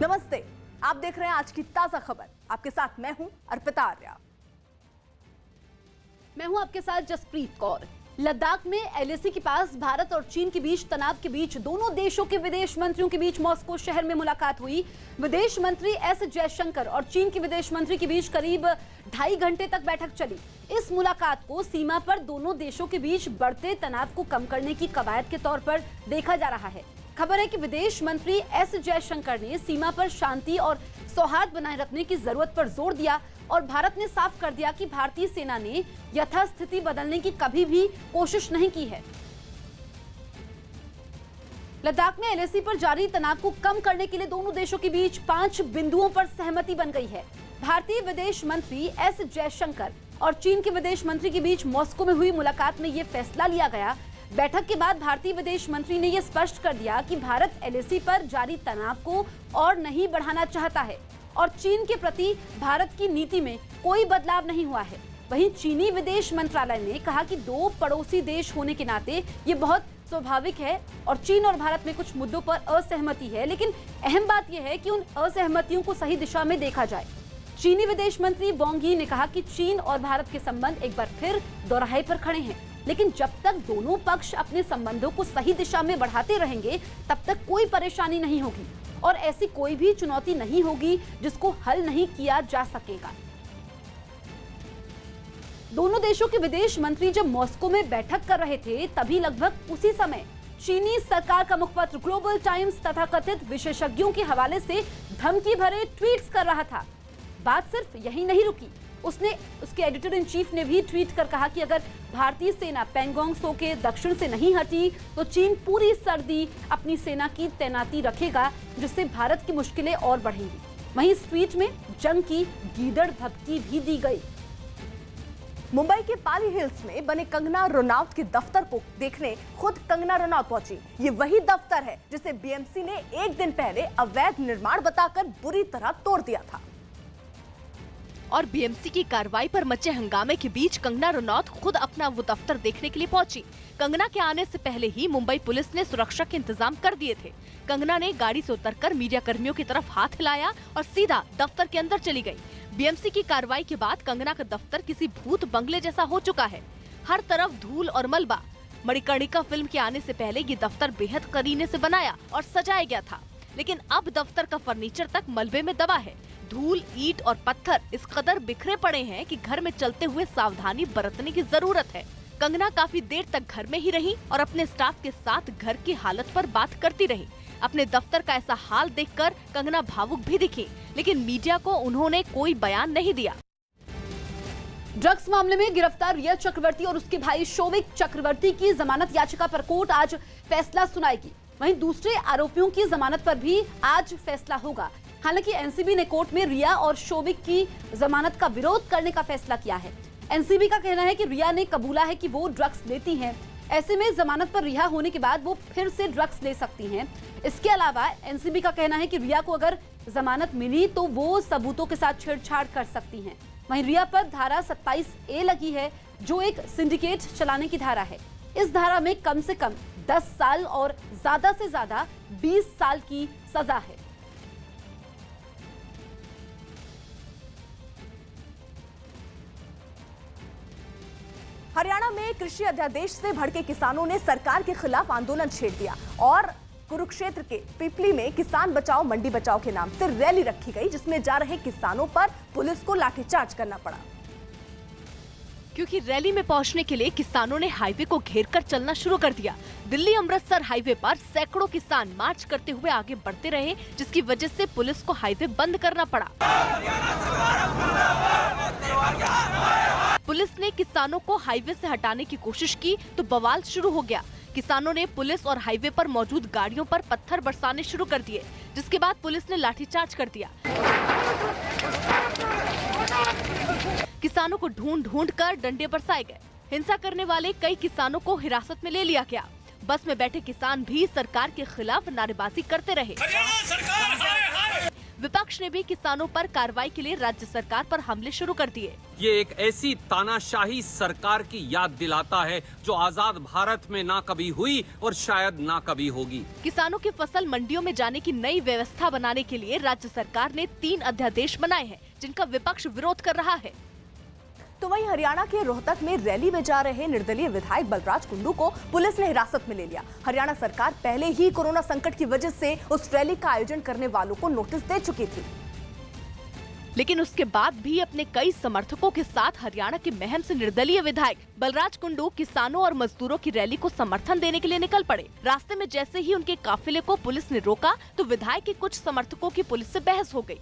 नमस्ते, आप देख रहे हैं आज की ताजा खबर। आपके साथ मैं हूं अर्पिता आर्या। मैं हूं आपके साथ जसप्रीत कौर। लद्दाख में एलएसी के पास भारत और चीन के बीच तनाव के बीच दोनों देशों के विदेश मंत्रियों के बीच मॉस्को शहर में मुलाकात हुई। विदेश मंत्री एस जयशंकर और चीन के विदेश मंत्री के बीच करीब 2.5 घंटे तक बैठक चली। इस मुलाकात को सीमा पर दोनों देशों के बीच बढ़ते तनाव को कम करने की कवायद के तौर पर देखा जा रहा है। खबर है कि विदेश मंत्री एस जयशंकर ने सीमा पर शांति और सौहार्द बनाए रखने की जरूरत पर जोर दिया और भारत ने साफ कर दिया कि भारतीय सेना ने यथास्थिति बदलने की कभी भी कोशिश नहीं की है। लद्दाख में एलएसी पर जारी तनाव को कम करने के लिए दोनों देशों के बीच 5 बिंदुओं पर सहमति बन गई है। भारतीय विदेश मंत्री एस जयशंकर और चीन के विदेश मंत्री के बीच मॉस्को में हुई मुलाकात में यह फैसला लिया गया। बैठक के बाद भारतीय विदेश मंत्री ने यह स्पष्ट कर दिया कि भारत एलएसी पर जारी तनाव को और नहीं बढ़ाना चाहता है और चीन के प्रति भारत की नीति में कोई बदलाव नहीं हुआ है। वहीं चीनी विदेश मंत्रालय ने कहा कि दो पड़ोसी देश होने के नाते ये बहुत स्वाभाविक है और चीन और भारत में कुछ मुद्दों पर असहमति है, लेकिन अहम बात यह है कि उन असहमतियों को सही दिशा में देखा जाए। चीनी विदेश मंत्री वांग यी ने कहा कि चीन और भारत के संबंध एक बार फिर दोहराए पर खड़े हैं, लेकिन जब तक दोनों पक्ष अपने संबंधों को सही दिशा में बढ़ाते रहेंगे तब तक कोई परेशानी नहीं होगी और ऐसी कोई भी चुनौती नहीं होगी जिसको हल नहीं किया जा सकेगा। दोनों देशों के विदेश मंत्री जब मॉस्को में बैठक कर रहे थे तभी लगभग उसी समय चीनी सरकार का मुखपत्र ग्लोबल टाइम्स तथाकथित विशेषज्ञों के हवाले से धमकी भरे ट्वीट्स कर रहा था। बात सिर्फ यही नहीं रुकी, उसके एडिटर इन चीफ ने भी ट्वीट कर कहा कि अगर भारतीय सेना पैंगोंग त्सो के दक्षिण से नहीं हटी तो चीन पूरी सर्दी अपनी सेना की तैनाती रखेगा, जिससे भारत की मुश्किलें और बढ़ेंगी। वहीं इस ट्वीट में जंग की गीदड़ भभकी भी दी गई। मुंबई के पाली हिल्स में बने कंगना रनौत के दफ्तर को देखने खुद कंगना रनौत पहुंची। ये वही दफ्तर है जिसे बीएमसी ने एक दिन पहले अवैध निर्माण बताकर बुरी तरह तोड़ दिया था। और बीएमसी की कार्रवाई पर मचे हंगामे के बीच कंगना रनौत खुद अपना वो दफ्तर देखने के लिए पहुंची। कंगना के आने से पहले ही मुंबई पुलिस ने सुरक्षा के इंतजाम कर दिए थे। कंगना ने गाड़ी से उतरकर मीडिया कर्मियों की तरफ हाथ हिलाया और सीधा दफ्तर के अंदर चली गई। बीएमसी की कार्रवाई के बाद कंगना का दफ्तर किसी भूत बंगले जैसा हो चुका है। हर तरफ धूल और मलबा। मणिकर्णिका फिल्म के आने से पहले ये दफ्तर बेहद करीने से बनाया और सजाया गया था, लेकिन अब दफ्तर का फर्नीचर तक मलबे में दबा है। धूल, ईंट और पत्थर इस कदर बिखरे पड़े हैं कि घर में चलते हुए सावधानी बरतने की जरूरत है। कंगना काफी देर तक घर में ही रही और अपने स्टाफ के साथ घर की हालत पर बात करती रही। अपने दफ्तर का ऐसा हाल देखकर कंगना भावुक भी दिखी, लेकिन मीडिया को उन्होंने कोई बयान नहीं दिया। ड्रग्स मामले में गिरफ्तार रिया चक्रवर्ती और उसके भाई शोविक चक्रवर्ती की जमानत याचिका पर कोर्ट आज फैसला सुनाएगी। वहीं दूसरे आरोपियों की जमानत पर भी आज फैसला होगा। हालांकि एनसीबी ने कोर्ट में रिया और शोविक की जमानत का विरोध करने का फैसला किया है। एनसीबी का कहना है कि रिया ने कबूला है कि वो ड्रग्स लेती हैं। ऐसे में जमानत पर रिहा होने के बाद वो फिर से ड्रग्स ले सकती हैं। इसके अलावा एनसीबी का कहना है कि रिया को अगर जमानत मिली तो वो सबूतों के साथ छेड़छाड़ कर सकती हैं। वहीं रिया पर धारा 27A लगी है, जो एक सिंडिकेट चलाने की धारा है। इस धारा में कम से कम 10 साल और ज्यादा से ज्यादा 20 साल की सजा है। हरियाणा में कृषि अध्यादेश से भड़के किसानों ने सरकार के खिलाफ आंदोलन छेड़ दिया और कुरुक्षेत्र के पिपली में किसान बचाओ मंडी बचाओ के नाम से रैली रखी गई, जिसमें जा रहे किसानों पर पुलिस को लाठीचार्ज करना पड़ा। क्योंकि रैली में पहुंचने के लिए किसानों ने हाईवे को घेरकर चलना शुरू कर दिया। दिल्ली अमृतसर हाईवे पर सैकड़ों किसान मार्च करते हुए आगे बढ़ते रहे, जिसकी वजह से पुलिस को हाईवे बंद करना पड़ा। पुलिस ने किसानों को हाईवे से हटाने की कोशिश की तो बवाल शुरू हो गया। किसानों ने पुलिस और हाईवे पर मौजूद गाड़ियों पर पत्थर बरसाने शुरू कर दिए, जिसके बाद पुलिस ने लाठीचार्ज कर दिया। किसानों को ढूंढ कर डंडे बरसाए गए। हिंसा करने वाले कई किसानों को हिरासत में ले लिया गया। बस में बैठे किसान भी सरकार के खिलाफ नारेबाजी करते रहे। विपक्ष ने भी किसानों पर कार्रवाई के लिए राज्य सरकार पर हमले शुरू कर दिए। ये एक ऐसी तानाशाही सरकार की याद दिलाता है जो आजाद भारत में ना कभी हुई और शायद ना कभी होगी। किसानों की फसल मंडियों में जाने की नई व्यवस्था बनाने के लिए राज्य सरकार ने 3 अध्यादेश बनाए हैं, जिनका विपक्ष विरोध कर रहा है। तो वहीं हरियाणा के रोहतक में रैली में जा रहे निर्दलीय विधायक बलराज कुंडू को पुलिस ने हिरासत में ले लिया। हरियाणा सरकार पहले ही कोरोना संकट की वजह से उस रैली का आयोजन करने वालों को नोटिस दे चुकी थी, लेकिन उसके बाद भी अपने कई समर्थकों के साथ हरियाणा के महम से निर्दलीय विधायक बलराज कुंडू किसानों और मजदूरों की रैली को समर्थन देने के लिए निकल पड़े। रास्ते में जैसे ही उनके काफिले को पुलिस ने रोका तो विधायक के कुछ समर्थकों की पुलिस से बहस हो गई।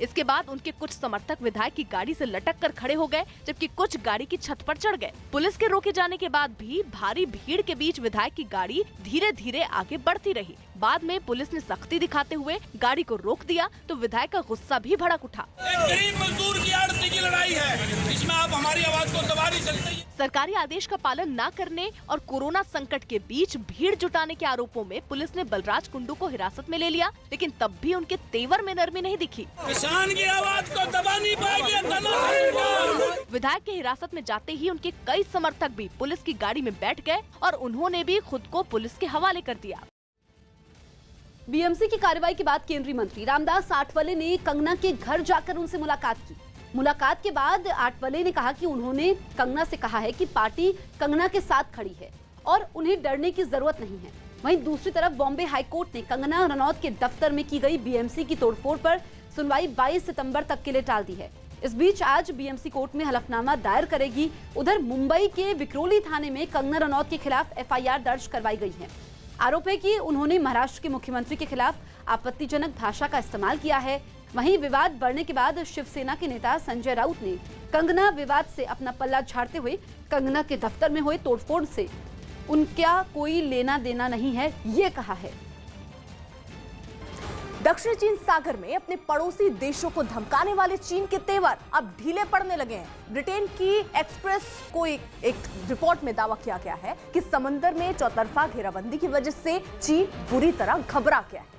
इसके बाद उनके कुछ समर्थक विधायक की गाड़ी से लटक कर खड़े हो गए, जबकि कुछ गाड़ी की छत पर चढ़ गए। पुलिस के रोके जाने के बाद भी भारी भीड़ के बीच विधायक की गाड़ी धीरे धीरे आगे बढ़ती रही। बाद में पुलिस ने सख्ती दिखाते हुए गाड़ी को रोक दिया तो विधायक का गुस्सा भी भड़क उठा। एक गरीब मजदूर की आड़ती की लड़ाई है, इसमें आप हमारी आवाज को दबा नहीं सकते। सरकारी आदेश का पालन न करने और कोरोना संकट के बीच भीड़ जुटाने के आरोपों में पुलिस ने बलराज कुंडू को हिरासत में ले लिया, लेकिन तब भी उनके तेवर में नरमी नहीं दिखी। किसान की आवाज को दबा नहीं पाएगी। विधायक के हिरासत में जाते ही उनके कई समर्थक भी पुलिस की गाड़ी में बैठ गए और उन्होंने भी खुद को पुलिस के हवाले कर दिया। बीएमसी की कार्रवाई के बाद केंद्रीय मंत्री रामदास आठवले ने कंगना के घर जाकर उनसे मुलाकात की। मुलाकात के बाद आठवले ने कहा कि उन्होंने कंगना से कहा है कि पार्टी कंगना के साथ खड़ी है और उन्हें डरने की जरूरत नहीं है। वहीं दूसरी तरफ बॉम्बे हाईकोर्ट ने कंगना रनौत के दफ्तर में की गई बीएमसी की तोड़फोड़ पर सुनवाई 22 सितंबर तक के लिए टाल दी है। इस बीच आज बीएमसी कोर्ट में हलफनामा दायर करेगी। उधर मुंबई के विक्रोली थाने में कंगना रनौत के खिलाफ एफआईआर दर्ज करवाई गई है। आरोप है कि उन्होंने महाराष्ट्र के मुख्यमंत्री के खिलाफ आपत्तिजनक भाषा का इस्तेमाल किया है। वहीं विवाद बढ़ने के बाद शिवसेना के नेता संजय राउत ने कंगना विवाद से अपना पल्ला झाड़ते हुए कंगना के दफ्तर में हुए तोड़फोड़ से उनका कोई लेना देना नहीं है, ये कहा है। दक्षिण चीन सागर में अपने पड़ोसी देशों को धमकाने वाले चीन के तेवर अब ढीले पड़ने लगे हैं। ब्रिटेन की एक्सप्रेस को एक रिपोर्ट में दावा किया गया है कि समंदर में चौतरफा घेराबंदी की वजह से चीन बुरी तरह घबरा गया है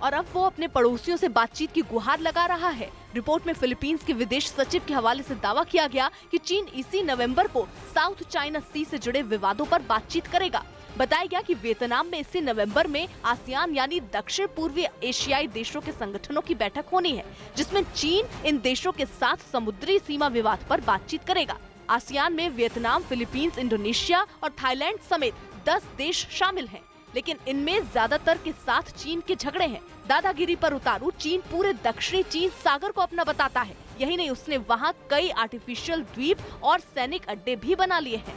और अब वो अपने पड़ोसियों से बातचीत की गुहार लगा रहा है। रिपोर्ट में फिलीपींस के विदेश सचिव के हवाले से दावा किया गया कि चीन इसी नवंबर को साउथ चाइना सी से जुड़े विवादों पर बातचीत करेगा। बताया गया कि वियतनाम में इसी नवंबर में आसियान यानी दक्षिण पूर्वी एशियाई देशों के संगठनों की बैठक होनी है, जिसमें चीन इन देशों के साथ समुद्री सीमा विवाद पर बातचीत करेगा। आसियान में वियतनाम, फिलीपींस, इंडोनेशिया और थाईलैंड समेत 10 देश शामिल हैं, लेकिन इनमें ज्यादातर के साथ चीन के झगड़े हैं। दादागिरी पर उतारू चीन पूरे दक्षिणी चीन सागर को अपना बताता है। यही नहीं, उसने वहाँ कई आर्टिफिशियल द्वीप और सैनिक अड्डे भी बना लिए हैं।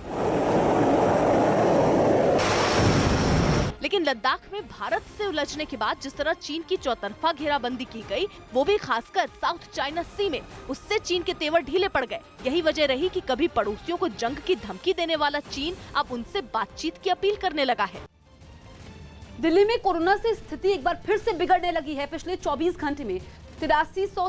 लेकिन लद्दाख में भारत से उलझने के बाद जिस तरह चीन की चौतरफा घेराबंदी की गई, वो भी खासकर साउथ चाइना सी में, उससे चीन के तेवर ढीले पड़ गए। यही वजह रही कि कभी पड़ोसियों को जंग की धमकी देने वाला चीन अब उनसे बातचीत की अपील करने लगा है। दिल्ली में कोरोना से स्थिति एक बार फिर से बिगड़ने लगी है। पिछले 24 घंटे में 4300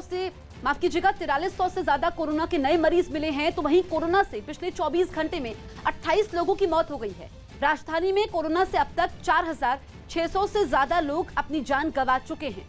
से ज्यादा कोरोना के नए मरीज मिले हैं। तो वहीं कोरोना से पिछले 24 घंटे में 28 लोगों की मौत हो गई है। राजधानी में कोरोना से अब तक 4600 से ज्यादा लोग अपनी जान गंवा चुके हैं।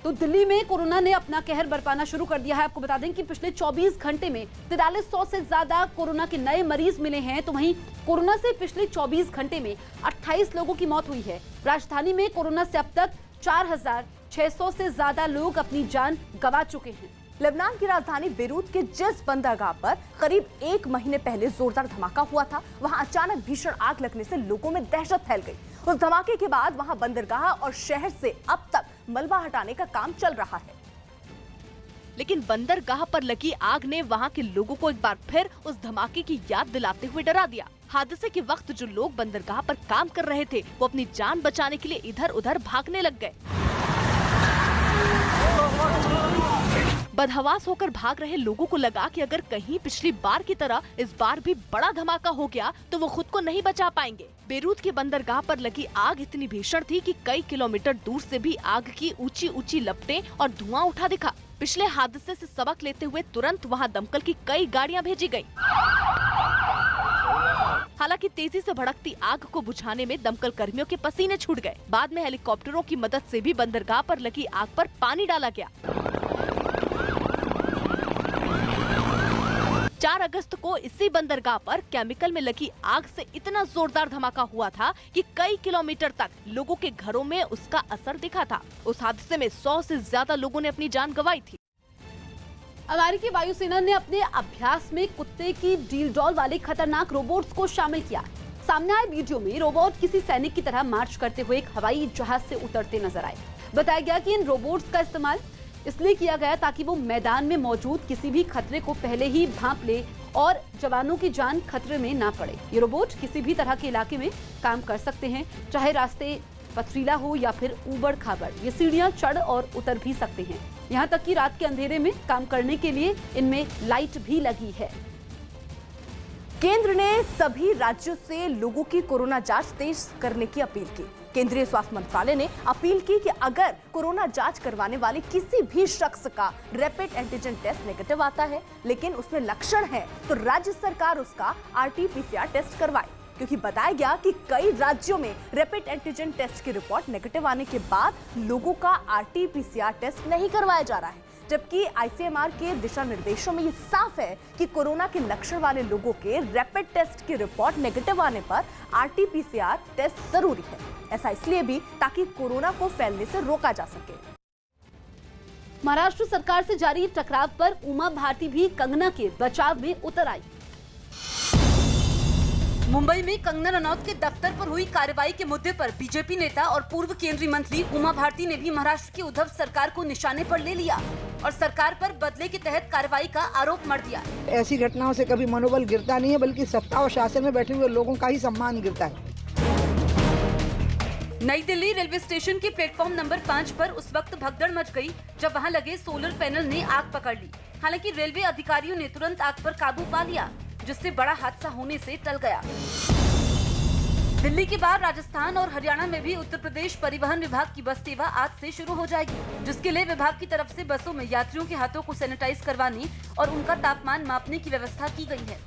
तो दिल्ली में कोरोना ने अपना कहर बरपाना शुरू कर दिया है। आपको बता दें कि पिछले 24 घंटे में 4300 से ज्यादा कोरोना के नए मरीज मिले हैं। तो वहीं कोरोना से पिछले 24 घंटे में 28 लोगों की मौत हुई है। राजधानी में कोरोना से अब तक 4600 से ज्यादा लोग अपनी जान गंवा चुके हैं। लेबनान की राजधानी बेरूत के जिस बंदरगाह पर करीब 1 महीने पहले जोरदार धमाका हुआ था, वहां अचानक भीषण आग लगने से लोगों में दहशत फैल गई। उस धमाके के बाद वहां बंदरगाह और शहर से अब तक मलबा हटाने का काम चल रहा है। लेकिन बंदरगाह पर लगी आग ने वहां के लोगों को एक बार फिर उस धमाके की याद दिलाते हुए डरा दिया। हादसे के वक्त जो लोग बंदरगाह पर काम कर रहे थे, वो अपनी जान बचाने के लिए इधर उधर भागने लग गए। बदहवास होकर भाग रहे लोगों को लगा कि अगर कहीं पिछली बार की तरह इस बार भी बड़ा धमाका हो गया तो वो खुद को नहीं बचा पाएंगे। बेरूत के बंदरगाह पर लगी आग इतनी भीषण थी कि कई किलोमीटर दूर से भी आग की ऊंची ऊंची लपटें और धुआं उठा दिखा। पिछले हादसे से सबक लेते हुए तुरंत वहां दमकल की कई गाड़ियां भेजी गयी। हालांकि तेजी से भड़कती आग को बुझाने में दमकल कर्मियों के पसीने छूट गए। बाद में हेलीकॉप्टरों की मदद से भी बंदरगाह पर लगी आग पर पानी डाला गया। 4 अगस्त को इसी बंदरगाह पर केमिकल में लगी आग से इतना जोरदार धमाका हुआ था कि कई किलोमीटर तक लोगों के घरों में उसका असर दिखा था। उस हादसे में 100 से ज्यादा लोगों ने अपनी जान गंवाई थी। अमेरिकी वायुसेना ने अपने अभ्यास में कुत्ते की डील डॉल वाले खतरनाक रोबोट्स को शामिल किया। सामने आए वीडियो में रोबोट किसी सैनिक की तरह मार्च करते हुए एक हवाई जहाज से उतरते नजर आए। बताया गया कि इन रोबोट्स का इस्तेमाल इसलिए किया गया ताकि वो मैदान में मौजूद किसी भी खतरे को पहले ही भांप ले और जवानों की जान खतरे में ना पड़े। ये रोबोट किसी भी तरह के इलाके में काम कर सकते हैं, चाहे रास्ते पथरीला हो या फिर ऊबड़ खाबड़। ये सीढ़ियां चढ़ और उतर भी सकते हैं। यहाँ तक कि रात के अंधेरे में काम करने के लिए इनमें लाइट भी लगी है। केंद्र ने सभी राज्यों से लोगों की कोरोना जांच तेज करने की अपील की। केंद्रीय स्वास्थ्य मंत्रालय ने अपील की कि अगर कोरोना जांच करवाने वाले किसी भी शख्स का रैपिड एंटीजन टेस्ट नेगेटिव आता है लेकिन उसमें लक्षण है तो राज्य सरकार उसका RT-PCR टेस्ट करवाए, क्योंकि बताया गया कि कई राज्यों में रैपिड एंटीजन टेस्ट की रिपोर्ट नेगेटिव आने के बाद लोगों का RT-PCR टेस्ट नहीं करवाया जा रहा है, जबकि ICMR के दिशा निर्देशों में ये साफ है कि कोरोना के लक्षण वाले लोगों के रैपिड टेस्ट की रिपोर्ट नेगेटिव आने पर RT-PCR टेस्ट जरूरी है। ऐसा इसलिए भी ताकि कोरोना को फैलने से रोका जा सके। महाराष्ट्र सरकार से जारी टकराव पर उमा भारती भी कंगना के बचाव में उतर आई। मुंबई में कंगना रनौत के दफ्तर पर हुई कार्रवाई के मुद्दे पर बीजेपी नेता और पूर्व केंद्रीय मंत्री उमा भारती ने भी महाराष्ट्र की उद्धव सरकार को निशाने पर ले लिया और सरकार पर बदले के तहत कार्रवाई का आरोप मढ़ दिया। ऐसी घटनाओं से कभी मनोबल गिरता नहीं है, बल्कि सत्ता और शासन में बैठे हुए लोगों का ही सम्मान गिरता है। नई दिल्ली रेलवे स्टेशन के प्लेटफॉर्म नंबर 5 पर उस वक्त भगदड़ मच गई जब वहां लगे सोलर पैनल ने आग पकड़ ली। हालांकि रेलवे अधिकारियों ने तुरंत आग पर काबू पा लिया, जिससे बड़ा हादसा होने से टल गया। दिल्ली के बाद राजस्थान और हरियाणा में भी उत्तर प्रदेश परिवहन विभाग की बस सेवा आज से शुरू हो जाएगी, जिसके लिए विभाग की तरफ से बसों में यात्रियों के हाथों को सैनिटाइज करवाने और उनका तापमान मापने की व्यवस्था की गई है।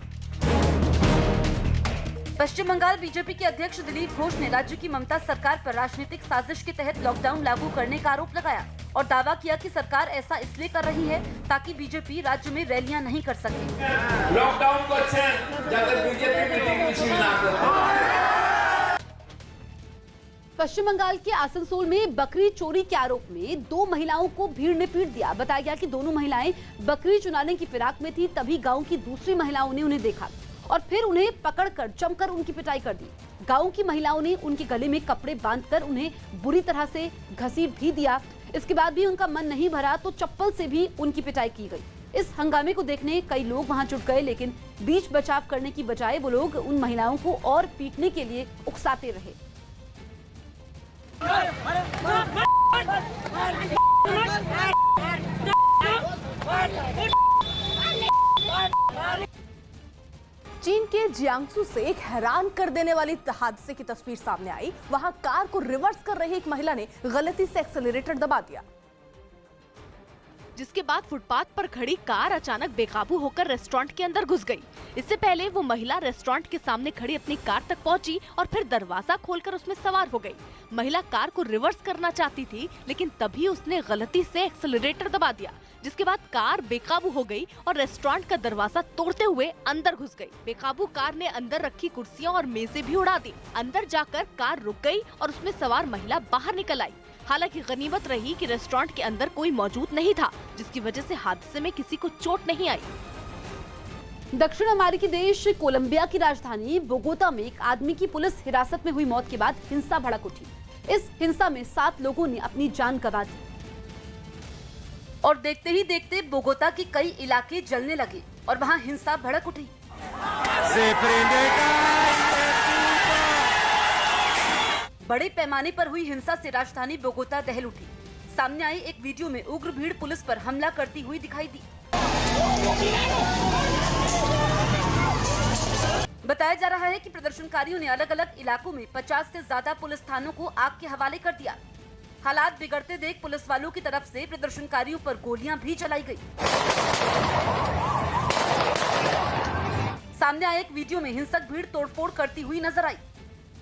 पश्चिम बंगाल बीजेपी के अध्यक्ष दिलीप घोष ने राज्य की ममता सरकार पर राजनीतिक साजिश के तहत लॉकडाउन लागू करने का आरोप लगाया और दावा किया कि सरकार ऐसा इसलिए कर रही है ताकि बीजेपी राज्य में रैलियां नहीं कर सके। लॉकडाउन को अच्छे जब बीजेपी मीटिंग मिছিল ना करे। पश्चिम बंगाल के आसनसोल में बकरी चोरी के आरोप में 2 महिलाओं को भीड़ ने पीट दिया। बताया गया कि दोनों महिलाएं बकरी चुनाने की फिराक में थी, तभी गांव की दूसरी महिलाओं ने उन्हें देखा और फिर उन्हें पकड़कर जमकर उनकी पिटाई कर दी। गांव की महिलाओं ने उनके गले में कपड़े बांधकर उन्हें बुरी तरह से घसीट भी दिया। इसके बाद भी उनका मन नहीं भरा तो चप्पल से भी उनकी पिटाई की गई। इस हंगामे को देखने कई लोग वहां जुट गए, लेकिन बीच बचाव करने की बजाय वो लोग उन महिलाओं को और पीटने के लिए उकसाते रहे। चीन के जियांगसू से एक हैरान कर देने वाली हादसे की तस्वीर सामने आई। वहां कार को रिवर्स कर रही एक महिला ने गलती से एक्सेलरेटर दबा दिया, जिसके बाद फुटपाथ पर खड़ी कार अचानक बेकाबू होकर रेस्टोरेंट के अंदर घुस गई। इससे पहले वो महिला रेस्टोरेंट के सामने खड़ी अपनी कार तक पहुंची और फिर दरवाजा खोलकर उसमें सवार हो गई। महिला कार को रिवर्स करना चाहती थी, लेकिन तभी उसने गलती से एक्सेलरेटर दबा दिया, जिसके बाद कार बेकाबू हो गई और रेस्टोरेंट का दरवाजा तोड़ते हुए अंदर घुस गई। बेकाबू कार ने अंदर रखी कुर्सियां और मेजें भी उड़ा दी। अंदर जाकर कार रुक गई और उसमें सवार महिला बाहर निकल आई। हालांकि गनीमत रही कि रेस्टोरेंट के अंदर कोई मौजूद नहीं था, जिसकी वजह से हादसे में किसी को चोट नहीं आई। दक्षिण अमेरिकी देश कोलंबिया की राजधानी बोगोता में एक आदमी की पुलिस हिरासत में हुई मौत के बाद हिंसा भड़क उठी। इस हिंसा में 7 लोगों ने अपनी जान गंवा दी और देखते ही देखते बोगोता के कई इलाके जलने लगे और वहां हिंसा भड़क उठी। बड़े पैमाने पर हुई हिंसा से राजधानी बोगोता दहल उठी। सामने आई एक वीडियो में उग्र भीड़ पुलिस पर हमला करती हुई दिखाई दी। बताया जा रहा है कि प्रदर्शनकारियों ने अलग अलग इलाकों में 50 से ज्यादा पुलिस थानों को आग के हवाले कर दिया। हालात बिगड़ते देख पुलिस वालों की तरफ से प्रदर्शनकारियों पर गोलियां भी चलाई गई। सामने आए एक वीडियो में हिंसक भीड़ तोड़फोड़ करती हुई नजर आई,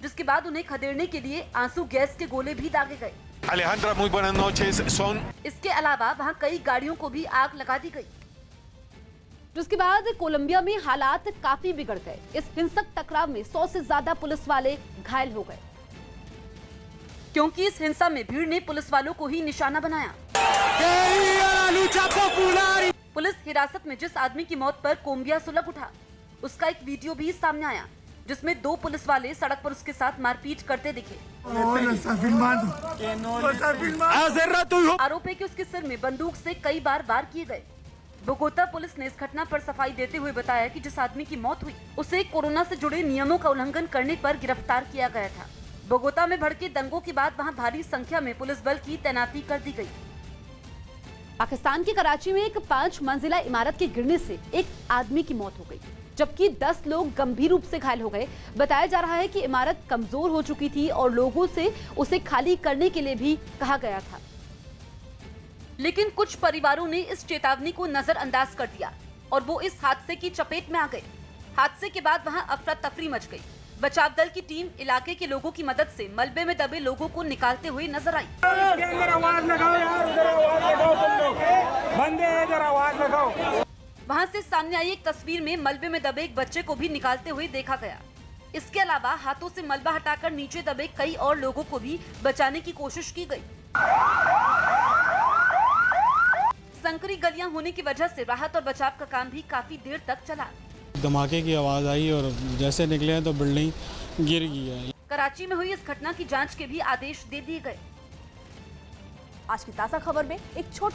जिसके बाद उन्हें खदेड़ने के लिए आंसू गैस के गोले भी दागे गए। Alejandra, muy buenas noches. इसके अलावा वहां कई गाड़ियों को भी आग लगा दी गई, जिसके बाद कोलंबिया में हालात काफी बिगड़ गए। इस हिंसक टकराव में 100 से ज्यादा पुलिस वाले घायल हो गए, क्योंकि इस हिंसा में भीड़ ने पुलिस वालों को ही निशाना बनाया। पुलिस हिरासत में जिस आदमी की मौत पर कोलंबिया सुलग उठा, उसका एक वीडियो भी सामने आया, जिसमें 2 पुलिस वाले सड़क पर उसके साथ मारपीट करते दिखे। आरोप है कि उसके सिर में बंदूक से कई बार वार किए गए। बोगोता पुलिस ने इस घटना पर सफाई देते हुए बताया कि जिस आदमी की मौत हुई, उसे कोरोना से जुड़े नियमों का उल्लंघन करने पर गिरफ्तार किया गया था। बोगोता में भड़के दंगों के बाद वहां भारी संख्या में पुलिस बल की तैनाती कर दी गई। पाकिस्तान के कराची में एक 5 मंजिला इमारत के गिरने से एक आदमी की मौत हो गई, जबकि 10 लोग गंभीर रूप से घायल हो गए। बताया जा रहा है कि इमारत कमजोर हो चुकी थी और लोगों से उसे खाली करने के लिए भी कहा गया था, लेकिन कुछ परिवारों ने इस चेतावनी को नजरअंदाज कर दिया और वो इस हादसे की चपेट में आ गए। हादसे के बाद वहां अफरा तफरी मच गई। बचाव दल की टीम इलाके के लोगों की मदद से मलबे में दबे लोगों को निकालते हुए नजर आई। वहां से सामने आई एक तस्वीर में मलबे में दबे एक बच्चे को भी निकालते हुए देखा गया। इसके अलावा हाथों से मलबा हटाकर नीचे दबे कई और लोगों को भी बचाने की कोशिश की गई। संकरी गलियां होने की वजह से राहत और बचाव का काम भी काफी देर तक चला। धमाके की आवाज आई और जैसे निकले तो बिल्डिंग गिर गई है। कराची में हुई इस घटना की जांच के भी आदेश दे दिए गए। आज की ताजा खबर में एक छोटा